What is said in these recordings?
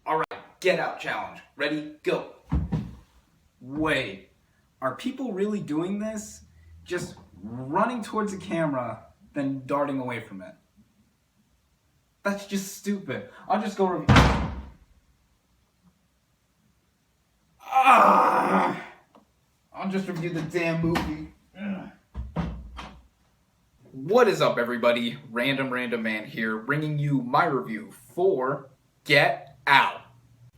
Alright, get out challenge. Ready, go. Wait, are people really doing this? Just running towards the camera, then darting away from it? That's just stupid. I'll just go review. I'll just review the damn movie. What is up, everybody? Random Random Man here, bringing you my review for Get Out.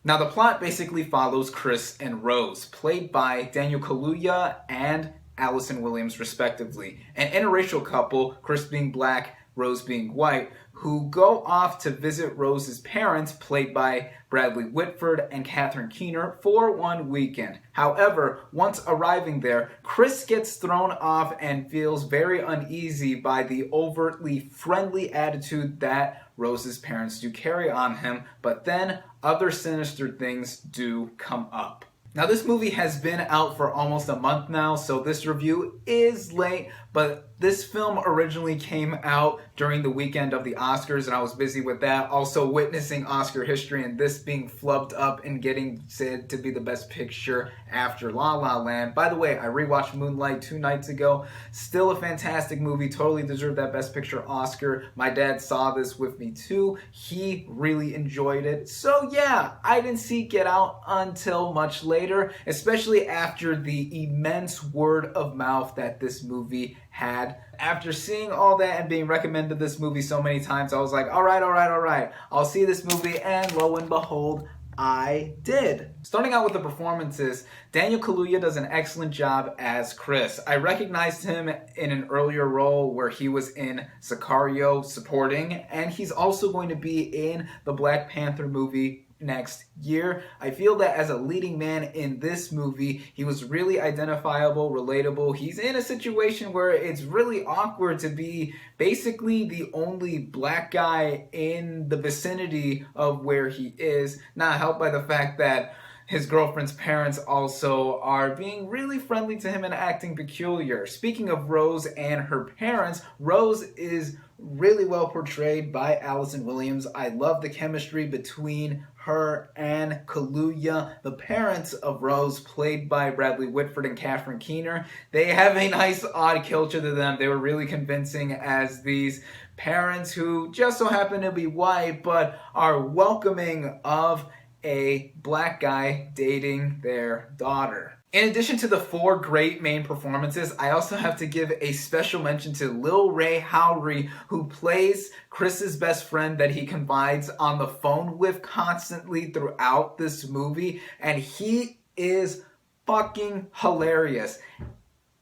Now, the plot basically follows Chris and Rose, played by Daniel Kaluuya and Allison Williams, respectively, an interracial couple, Chris being black, Rose being white, who go off to visit Rose's parents, played by Bradley Whitford and Catherine Keener, for one weekend. However, once arriving there, Chris gets thrown off and feels very uneasy by the overtly friendly attitude that Rose's parents do carry on him, but then other sinister things do come up. Now, this movie has been out for almost a month now, so this review is late, but this film originally came out during the weekend of the Oscars, and I was busy with that, also witnessing Oscar history and this being flubbed up and getting said to be the best picture after La La Land. By the way, I rewatched Moonlight 2 nights ago. Still a fantastic movie, totally deserved that best picture Oscar. My dad saw this with me too. He really enjoyed it. So yeah, I didn't see Get Out until much later, especially after the immense word of mouth that this movie had. After seeing all that and being recommended this movie so many times, I was like, all right, I'll see this movie, and lo and behold, I did. Starting out with the performances, Daniel Kaluuya does an excellent job as Chris. I recognized him in an earlier role where he was in Sicario supporting, and he's also going to be in the Black Panther movie next year. I feel that as a leading man in this movie, he was really identifiable, relatable. He's in a situation where it's really awkward to be basically the only black guy in the vicinity of where he is, not helped by the fact that his girlfriend's parents also are being really friendly to him and acting peculiar. Speaking of Rose and her parents, Rose is really well portrayed by Allison Williams. I love the chemistry between her and Kaluuya. The parents of Rose, played by Bradley Whitford and Catherine Keener, they have a nice odd culture to them. They were really convincing as these parents who just so happen to be white but are welcoming of a black guy dating their daughter. In addition to the 4 great main performances, I also have to give a special mention to Lil Ray Howery, who plays Chris's best friend that he confides on the phone with constantly throughout this movie, and he is fucking hilarious.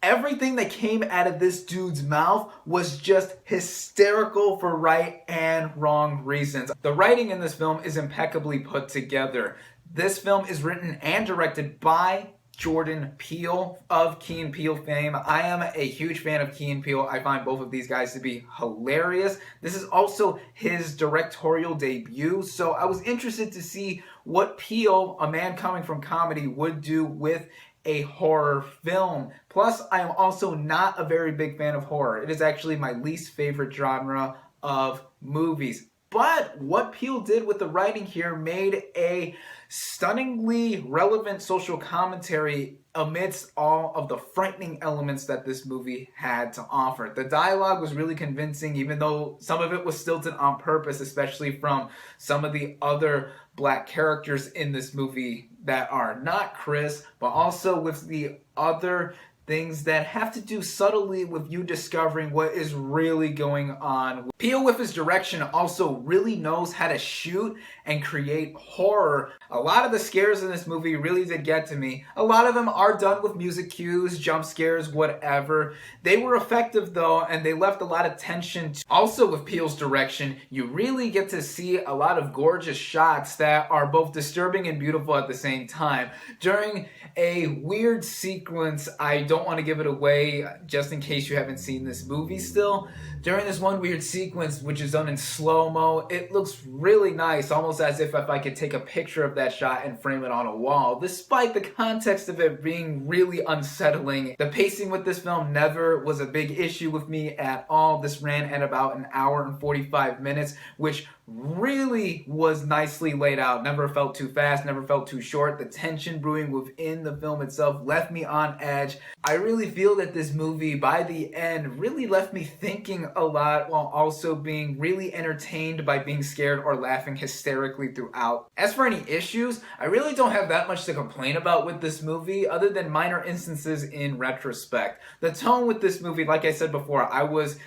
Everything that came out of this dude's mouth was just hysterical for right and wrong reasons. The writing in this film is impeccably put together. This film is written and directed by Jordan Peele of Key and Peele fame. I am a huge fan of Key and Peele. I find both of these guys to be hilarious. This is also his directorial debut, so I was interested to see what Peele, a man coming from comedy, would do with a horror film. Plus, I am also not a very big fan of horror. It is actually my least favorite genre of movies. But what Peele did with the writing here made a stunningly relevant social commentary amidst all of the frightening elements that this movie had to offer. The dialogue was really convincing, even though some of it was stilted on purpose, especially from some of the other black characters in this movie that are not Chris, but also with the other things that have to do subtly with you discovering what is really going on. Peele, with his direction, also really knows how to shoot and create horror. A lot of the scares in this movie really did get to me. A lot of them are done with music cues, jump scares, whatever. They were effective though, and they left a lot of tension. Also, with Peele's direction, you really get to see a lot of gorgeous shots that are both disturbing and beautiful at the same time. During a weird sequence, I don't want to give it away just in case you haven't seen this movie still. During this one weird sequence, which is done in slow-mo, it looks really nice, almost as if I could take a picture of that shot and frame it on a wall, despite the context of it being really unsettling. The pacing with this film never was a big issue with me at all. This ran at about an hour and 45 minutes, which really was nicely laid out. Never felt too fast, never felt too short. The tension brewing within the film itself left me on edge. I really feel that this movie, by the end, really left me thinking a lot while also being really entertained by being scared or laughing hysterically throughout. As for any issues, I really don't have that much to complain about with this movie other than minor instances in retrospect. The tone with this movie, like I said before, I was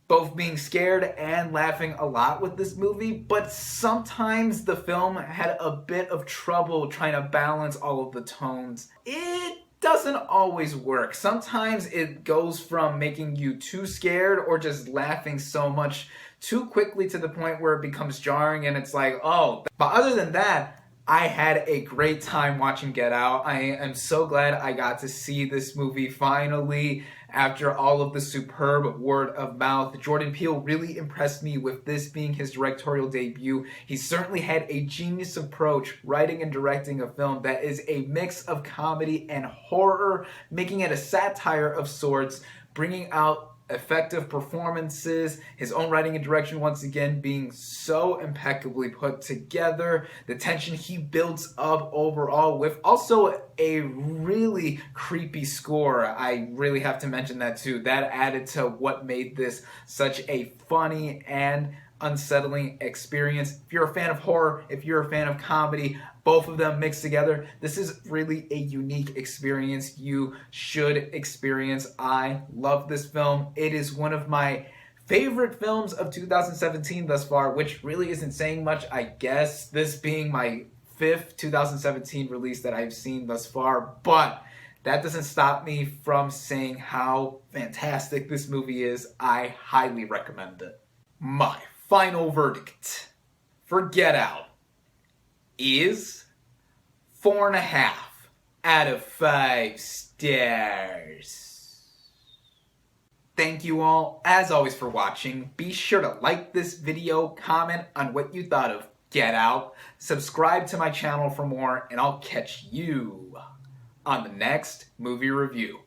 both being scared and laughing a lot with this movie, but sometimes the film had a bit of trouble trying to balance all of the tones. It doesn't always work. Sometimes it goes from making you too scared or just laughing so much too quickly to the point where it becomes jarring and it's like, oh. But other than that, I had a great time watching Get Out. I am so glad I got to see this movie finally after all of the superb word of mouth. Jordan Peele really impressed me with this being his directorial debut. He certainly had a genius approach writing and directing a film that is a mix of comedy and horror, making it a satire of sorts, bringing out effective performances, his own writing and direction once again being so impeccably put together, the tension he builds up overall with also a really creepy score. I really have to mention that too. That added to what made this such a funny and unsettling experience. If you're a fan of horror, if you're a fan of comedy, both of them mixed together, this is really a unique experience you should experience. I love this film. It is one of my favorite films of 2017 thus far, which really isn't saying much, I guess, this being my 5th 2017 release that I've seen thus far, but that doesn't stop me from saying how fantastic this movie is. I highly recommend it. My final verdict for Get Out is 4.5 out of 5 stars. Thank you all, as always, for watching. Be sure to like this video, comment on what you thought of Get Out, subscribe to my channel for more, and I'll catch you on the next movie review.